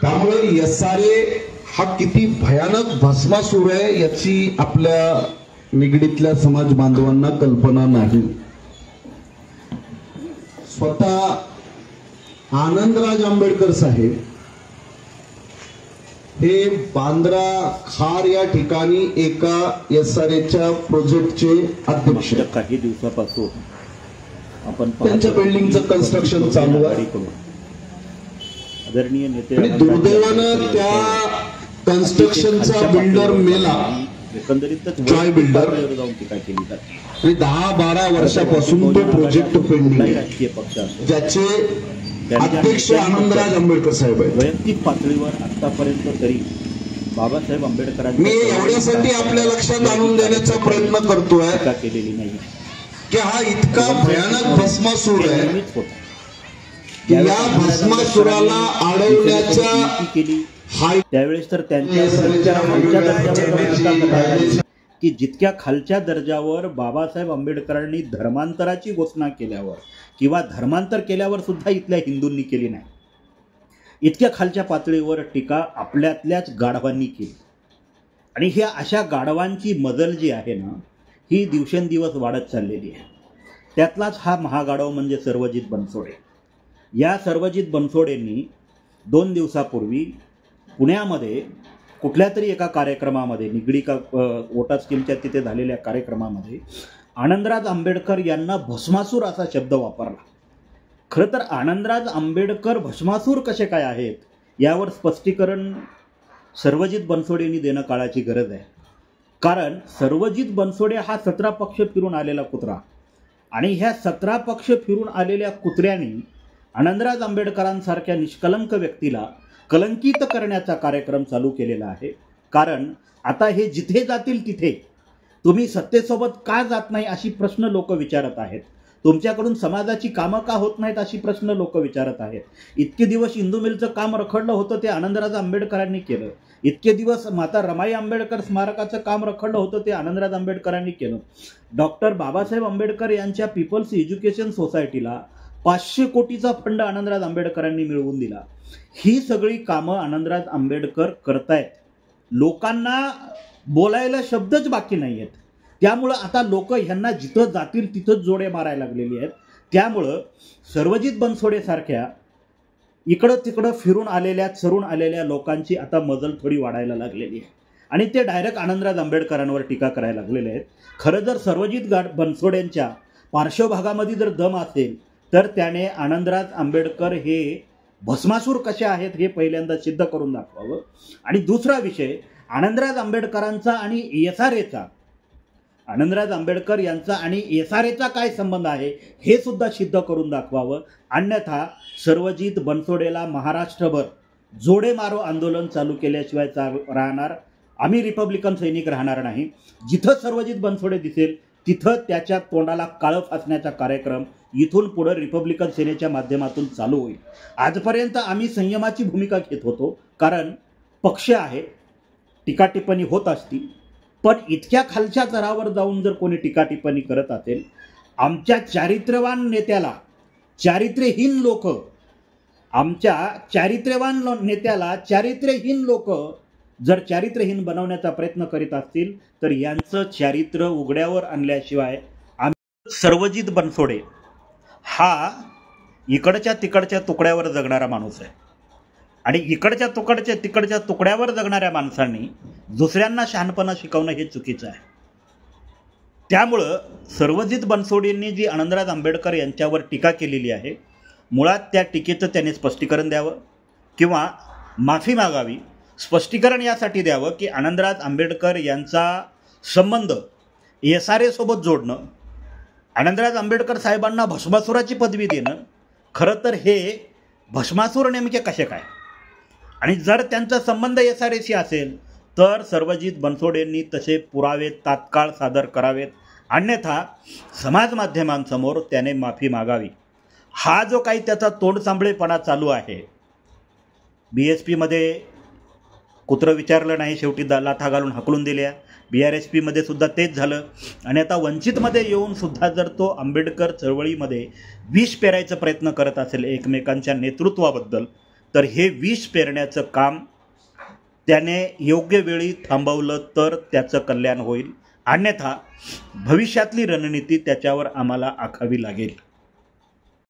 त्यामुळे एसआरए हा किती भयानक भस्मासूर आहे याची आपल्या निगडीतल्या समाज बांधवांना कल्पना नाही। स्वतः आनंदराज आंबेडकर साहेब हे बांद्रा खार या ठिकाणी एका एसआरएच्या प्रोजेक्टचे अध्यक्ष। काही दिवसापासून आपण त्यांच्या बिल्डिंगचं कन्स्ट्रक्शन चालू आहे। आदरणीय नेते आणि दुर्दैवानं त्या कन्स्ट्रक्शनचा बिल्डर मेला, एकंदरीतच जॉय बिल्डर, जाऊन टीका केली जाते। आणि 10-12 वर्षापासून तो प्रोजेक्ट पेंडिंग आहे, राजकीय पक्ष ज्याचे अध्यक्ष आनंदराज आंबेडकर साहेब आहेत। वैयक्तिक पातळीवर आतापर्यंत तरी बाबासाहेब आंबेडकरांनी मी एवढ्यासाठी आपल्या लक्षात आणून देण्याचा प्रयत्न करतोय टीका केलेली नाही की हा इतका भयानक भस्मासूर आहे नेहमीच होता की या भस्मासुराला अडवण्याच्या केली त्यावेळेस तर त्यांच्या की जितक्या खालच्या दर्जावर बाबासाहेब आंबेडकरांनी धर्मांतराची घोषणा केल्यावर किंवा धर्मांतर केल्यावर सुद्धा इथल्या हिंदूंनी केली नाही, इतक्या खालच्या पातळीवर टीका आपल्यातल्याच गाढवांनी केली। आणि ह्या अशा गाढवांची मजल जी आहे ना, ही दिवसेंदिवस वाढत चाललेली आहे। त्यातलाच हा महागाढव म्हणजे सर्वजित बनसोडे। या सर्वजित बनसोडेंनी 2 दिवसापूर्वी पुण्यामध्ये कुठल्या तरी एका कार्यक्रमामध्ये, निगडी का वोटा स्कीमच्या तिथे झालेल्या कार्यक्रमामध्ये आनंदराज आंबेडकर यांना भस्मासूर असा शब्द वापरला। खरं तर आनंदराज आंबेडकर भस्मासूर कसे काय आहेत यावर स्पष्टीकरण सर्वजित बनसोडेंनी देणं काळाची गरज आहे। कारण सर्वजित बनसोडे हा 17 पक्ष फिरून आलेला कुत्रा, आणि ह्या 17 पक्ष फिरून आलेल्या कुत्र्यांनी आनंदराज आंबेडकरांसारख्या निष्कलंक व्यक्तीला कलंकित करण्याचा कार्यक्रम चालू केलेला आहे। कारण आता हे जिथे जातील तिथे तुम्ही सत्तेसोबत का जात नाही अशी प्रश्न लोक विचारत आहेत। तुमच्याकडून समाजाची कामं का होत नाहीत अशी प्रश्न लोक विचारत आहेत। इतके दिवस इंदू मिलचं काम रखडलं होतं ते आनंदराज आंबेडकरांनी केलं। इतके दिवस माता रमाई आंबेडकर स्मारकाचं काम रखडलं होतं ते आनंदराज आंबेडकरांनी केलं। डॉक्टर बाबासाहेब आंबेडकर यांच्या पीपल्स एज्युकेशन सोसायटीला 500 कोटीचा फंड आनंदराज आंबेडकरांनी मिळवून दिला। ही सगळी कामं आनंदराज आंबेडकर करतायत। लोकांना बोलायला शब्दच बाकी नाही आहेत। त्यामुळं आता लोक ह्यांना जिथं जातील तिथंच जोडे मारायला लागलेली आहेत। त्यामुळं सर्वजित बनसोडेसारख्या इकडं तिकडं फिरून आलेल्या चरून आलेल्या लोकांची आता मजल थोडी वाढायला लागलेली आहे, आणि ते डायरेक्ट आनंदराज आंबेडकरांवर टीका करायला लागलेले आहेत। खरं जर सर्वजित बनसोडेंच्या पार्श्वभागामध्ये जर दम असेल तर त्याने आनंदराज आंबेडकर हे भस्मासूर कसे आहेत हे पहिल्यांदा सिद्ध करून दाखवावं। आणि दुसरा विषय, आनंदराज आंबेडकरांचा आणि एसआरएचा, आनंदराज आंबेडकर यांचा आणि एसआरएचा काय संबंध आहे हे सुद्धा सिद्ध करून दाखवावं। अन्यथा सर्वजित बनसोडेला महाराष्ट्रभर जोडे मारो आंदोलन चालू केल्याशिवाय राहणार आम्ही रिपब्लिकन सैनिक राहणार नाही। जिथं सर्वजित बनसोडे दिसेल तिथं त्याच्या तोंडाला काळं फासण्याचा कार्यक्रम इथून पुढे रिपब्लिकन सेनेच्या माध्यमातून चालू होईल। आजपर्यंत आम्ही संयमाची भूमिका घेत होतो, कारण पक्ष आहे, टीका टिप्पणी होत असती, पण इतक्या खालच्या स्तरावर जाऊन जर कोणी टीका टिप्पणी करत असेल, आमच्या चारित्र्यवान नेत्याला चारित्र्यहीन लोक, आमच्या चारित्र्यवान नेत्याला चारित्र्यहीन लोक जर चारित्र्यहीन बनवण्याचा प्रयत्न करीत असतील तर यांचं चारित्र्य उघड्यावर आणल्याशिवाय आम्ही सर्वजित बनसोडे हा इकडच्या तिकडच्या तुकड्यावर जगणारा माणूस आहे, आणि इकडच्या तिकडच्या तुकड्यावर जगणाऱ्या माणसांनी दुसऱ्यांना शहाणपणा शिकवणं हे चुकीचं आहे। त्यामुळं सर्वजित बनसोडेंनी जी आनंदराज आंबेडकर यांच्यावर टीका केलेली आहे, मुळात त्या टीकेचं त्याने स्पष्टीकरण द्यावं किंवा माफी मागावी। स्पष्टीकरण यासाठी द्यावं की आनंदराज आंबेडकर यांचा संबंध एसआरए सोबत जोडणं, आनंदराज आंबेडकर साहेबांना भस्मासुराची पदवी देणं, खरं तर हे भस्मासूर नेमके कसे काय, आणि जर त्यांचा संबंध एसआरएशी असेल तर सर्वजित बनसोडेंनी तसे पुरावे तात्काळ सादर करावेत, अन्यथा समाज माध्यमांसमोर त्याने माफी मागावी। हा जो काही त्याचा तोंडसांबळेपणा चालू आहे, BSPमध्ये कुत्रं विचारलं नाही, शेवटी लाथा घालून हकलून दिल्या, BRSPमध्ये सुद्धा तेच झालं, आणि आता वंचितमध्ये येऊन सुद्धा जर तो आंबेडकर चळवळीमध्ये विष पेरायचा प्रयत्न करत असेल एकमेकांच्या नेतृत्वाबद्दल, तर हे विष पेरण्याचं काम त्याने योग्य वेळी थांबवलं तर त्याचं कल्याण होईल, अन्यथा भविष्यातली रणनीती त्याच्यावर आम्हाला आखावी लागेल.